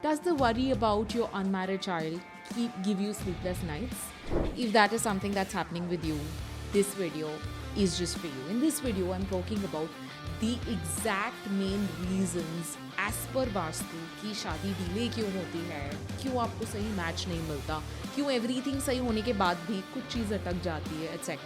Does the worry about your unmarried child give you sleepless nights? If that is something that's happening with you, this video is just for you. In this video, I'm talking about the exact main reasons as per vastu कि शादी delay क्यों होती है, क्यों आपको सही match नहीं मिलता, क्यों एवरीथिंग सही होने के बाद भी कुछ चीज़ अटक जाती है, etc.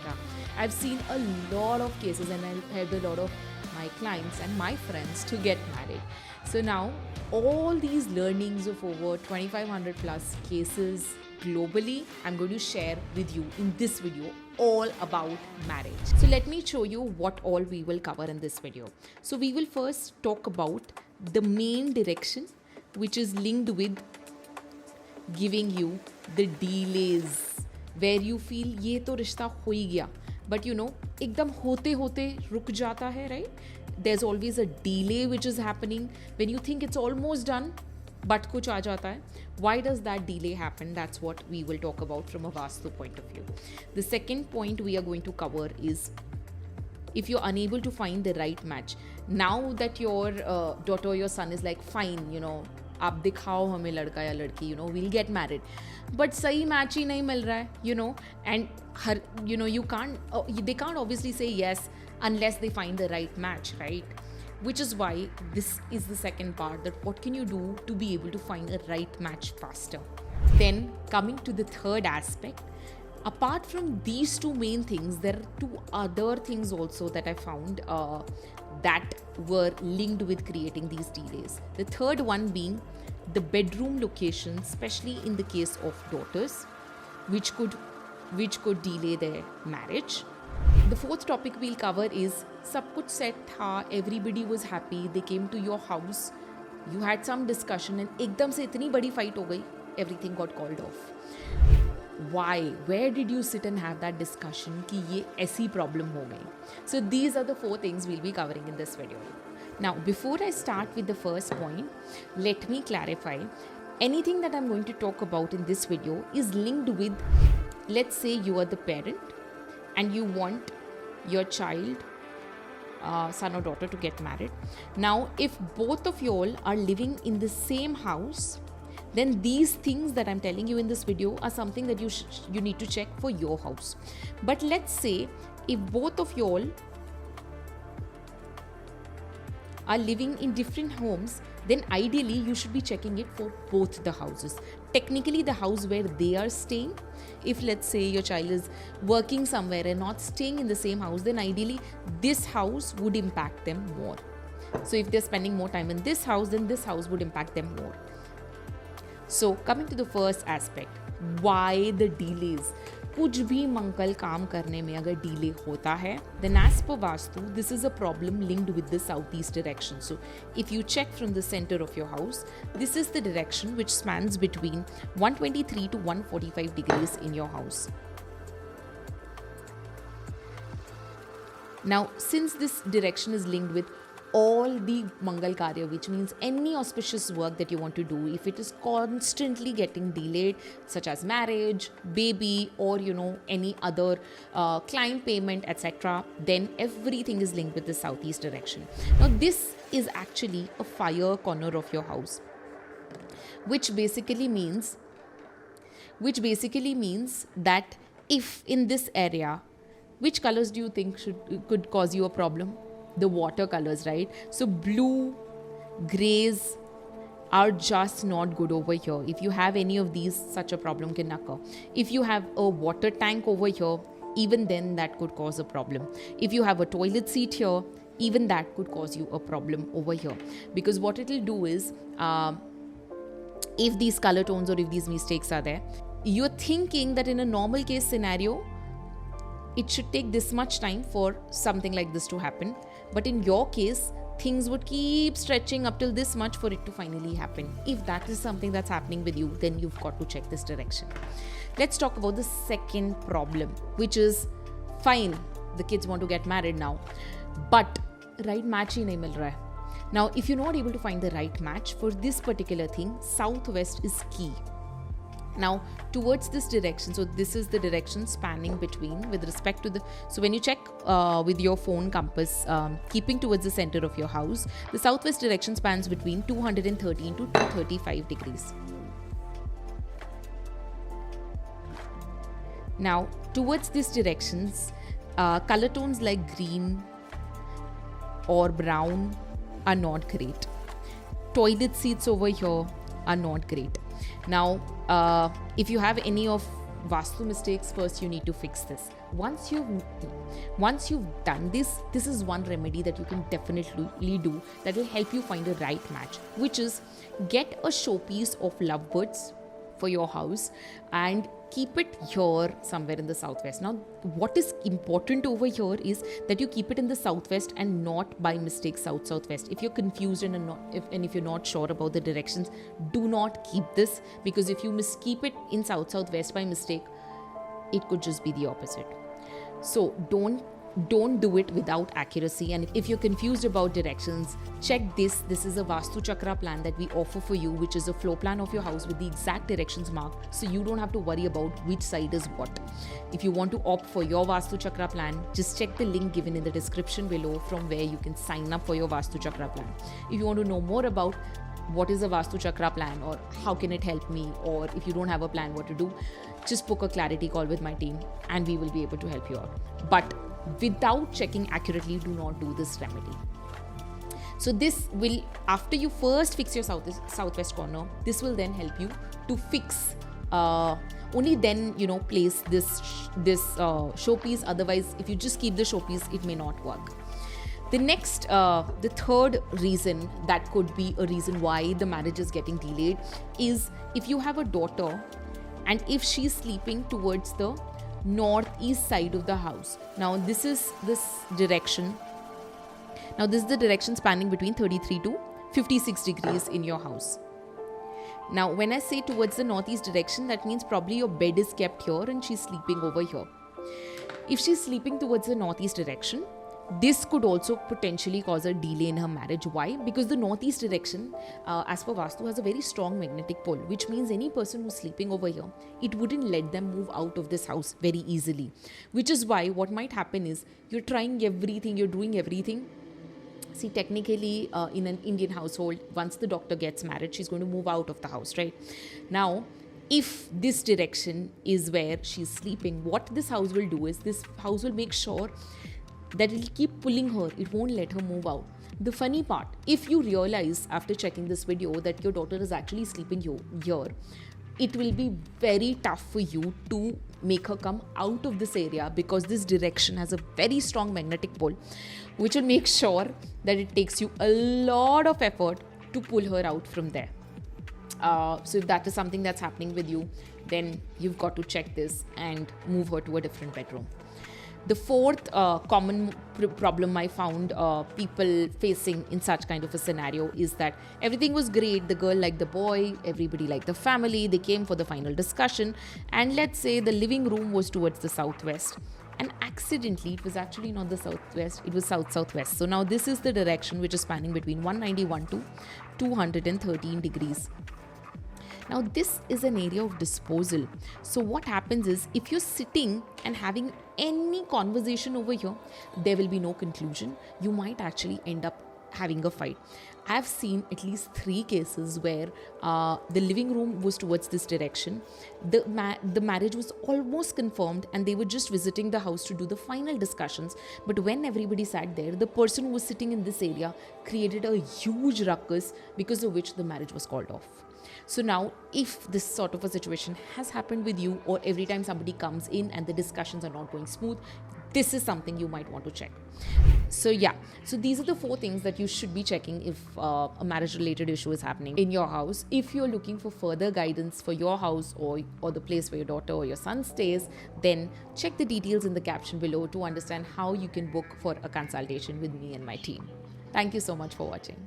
I've seen a lot of cases and I've helped a lot of my clients and my friends to get married. So now all these learnings of over 2500 plus cases globally, I'm going to share with you in this video all about marriage. So let me show you what all we will cover in this video. So we will first talk about the main direction which is linked with giving you the delays where you feel ये तो रिश्ता हो ही गया, but you know एकदम होते होते रुक जाता है, right? There's always a delay which is happening when you think it's almost done, but कुछ आ जाता है. Why does that delay happen? That's what we will talk about from a Vastu point of view. The second point we are going to cover is if you're unable to find the right match. Now that your daughter or your son is like, fine, you know, आप दिखाओ हमें लड़का या लड़की, you know, we'll get married. But सही match ही नहीं मिल रहा है, you know, and her, you know, they can't obviously say yes unless they find the right match, right? Which is why this is the second part, that what can you do to be able to find a right match faster. Then coming to the third aspect, apart from these two main things, there are two other things also that I found that were linked with creating these delays. The third one being the bedroom location, especially in the case of daughters, which could delay their marriage. The fourth topic we'll cover is सब कुछ set था, everybody was happy, they came to your house, you had some discussion and एकदम से इतनी बड़ी fight हो गई, everything got called off. Why? Where did you sit and have that discussion कि ये ऐसी problem हो गई? So these are the four things we'll be covering in this video. Now, before I start with the first point, let me clarify. Anything that I'm going to talk about in this video is linked with, let's say you are the parent and you want your child, son or daughter, to get married. Now, if both of you all are living in the same house, then these things that I'm telling you in this video are something that you need to check for your house. But let's say if both of you all are living in different homes, then ideally you should be checking it for both the houses. Technically the house where they are staying, if let's say your child is working somewhere and not staying in the same house, then ideally this house would impact them more. So if they're spending more time in this house, then this house would impact them more. So coming to the first aspect, why the delays? कुछ भी मंगल काम करने में अगर delay होता है, then as per Vastu, this is a problem linked with the southeast direction. So if you check from the center of your house, this is the direction which spans between 123 to 145 degrees in your house. Now, since this direction is linked with all the Mangal Karya, which means any auspicious work that you want to do, if it is constantly getting delayed, such as marriage, baby, or you know, any other client payment, etc., then everything is linked with the southeast direction. Now, this is actually a fire corner of your house, which basically means that if in this area, which colors do you think could cause you a problem? The water colors, right? So blue, grays are just not good over here. If you have any of these, such a problem can occur. If you have a water tank over here, even then that could cause a problem. If you have a toilet seat here, even that could cause you a problem over here. Because what it will do is, if these color tones or if these mistakes are there, you're thinking that in a normal case scenario, it should take this much time for something like this to happen. But in your case, things would keep stretching up till this much for it to finally happen. If that is something that's happening with you, then you've got to check this direction. Let's talk about the second problem, which is, fine, the kids want to get married now, but right match hi nahi mil raha hai. Now, if you're not able to find the right match for this particular thing, southwest is key. Now towards this direction, so this is the direction spanning between with respect to the, so when you check with your phone compass, keeping towards the center of your house, the southwest direction spans between 213 to 235 degrees. Now towards these directions, color tones like green or brown are not great. Toilet seats over here are not great. Now, if you have any of Vastu mistakes, first you need to fix this. Once you've done this, this is one remedy that you can definitely do that will help you find a right match, which is get a showpiece of lovebirds for your house and keep it here somewhere in the southwest. Now, what is important over here is that you keep it in the southwest and not by mistake southwest. If you're confused and if you're not sure about the directions, do not keep this, because if you keep it in southwest by mistake, it could just be the opposite. So don't do it without accuracy. And if you're confused about directions, check this. This is a Vastu Chakra plan that we offer for you, which is a floor plan of your house with the exact directions marked, so you don't have to worry about which side is what. If you want to opt for your Vastu Chakra plan, just check the link given in the description below from where you can sign up for your Vastu Chakra plan. If you want to know more about what is a Vastu Chakra plan or how can it help me, or if you don't have a plan what to do, just book a clarity call with my team and we will be able to help you out. But without checking accurately, do not do this remedy. So this will, after you first fix your southwest corner, this will then help you to fix, only then, place this showpiece. Otherwise, if you just keep the showpiece, it may not work. The next, the third reason that could be a reason why the marriage is getting delayed is if you have a daughter and if she's sleeping towards the northeast side of the house. Now this is this direction. Now this is the direction spanning between 33 to 56 degrees in your house. Now when I say towards the northeast direction, that means probably your bed is kept here and she's sleeping over here. If she's sleeping towards the northeast direction, this could also potentially cause a delay in her marriage. Why? Because the northeast direction, as per Vastu, has a very strong magnetic pole, which means any person who's sleeping over here, it wouldn't let them move out of this house very easily. Which is why what might happen is you're trying everything, you're doing everything. See, technically, in an Indian household, once the daughter gets married, she's going to move out of the house, right? Now, if this direction is where she's sleeping, what this house will do is this house will make sure that it'll keep pulling her, it won't let her move out. The funny part, if you realize after checking this video that your daughter is actually sleeping here, it will be very tough for you to make her come out of this area, because this direction has a very strong magnetic pole, which will make sure that it takes you a lot of effort to pull her out from there. So if that is something that's happening with you, then you've got to check this and move her to a different bedroom. The fourth common problem I found people facing in such kind of a scenario is that everything was great. The girl liked the boy, everybody liked the family, they came for the final discussion, and let's say the living room was towards the southwest. And accidentally, it was actually not the southwest, it was southwest. So now this is the direction which is spanning between 191 to 213 degrees. Now this is an area of disposal. So what happens is, if you're sitting and having any conversation over here, there will be no conclusion. You might actually end up having a fight. I've seen at least 3 cases where the living room was towards this direction. The marriage was almost confirmed and they were just visiting the house to do the final discussions. But when everybody sat there, the person who was sitting in this area created a huge ruckus, because of which the marriage was called off. So now, if this sort of a situation has happened with you, or every time somebody comes in and the discussions are not going smooth, this is something you might want to check. So yeah, so these are the 4 things that you should be checking if a marriage related issue is happening in your house. If you're looking for further guidance for your house or the place where your daughter or your son stays, then check the details in the caption below to understand how you can book for a consultation with me and my team. Thank you so much for watching.